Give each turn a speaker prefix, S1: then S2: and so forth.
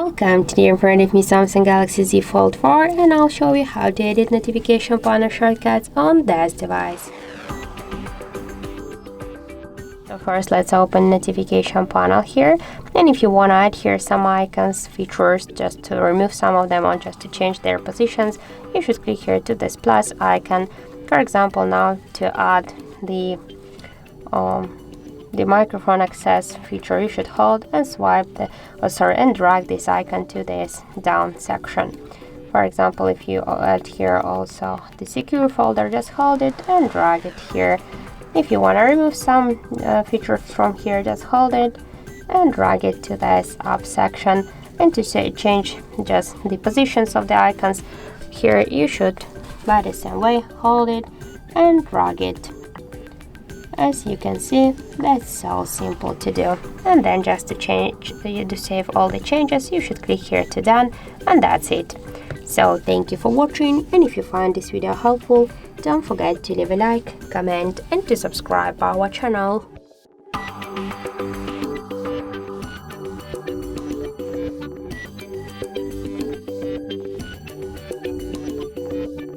S1: Welcome to the in front of me Samsung Galaxy Z Fold 4, and I'll show you how to edit notification panel shortcuts on this device. So first let's open notification panel here, and if you want to add here some icons, features, just to remove some of them or just to change their positions, you should click here to this plus icon. For example, now to add the microphone access feature, you should hold and swipe and drag this icon to this down section. For example, if you add here also the secure folder, just hold it and drag it here. If you want to remove some features from here, just hold it and drag it to this up section. And to change just the positions of the icons here, you should by the same way hold it and drag it. As you can see, that's so simple to do. And then just to save all the changes, you should click here to done, and that's it. So thank you for watching, and if you find this video helpful, don't forget to leave a like, comment and to subscribe our channel.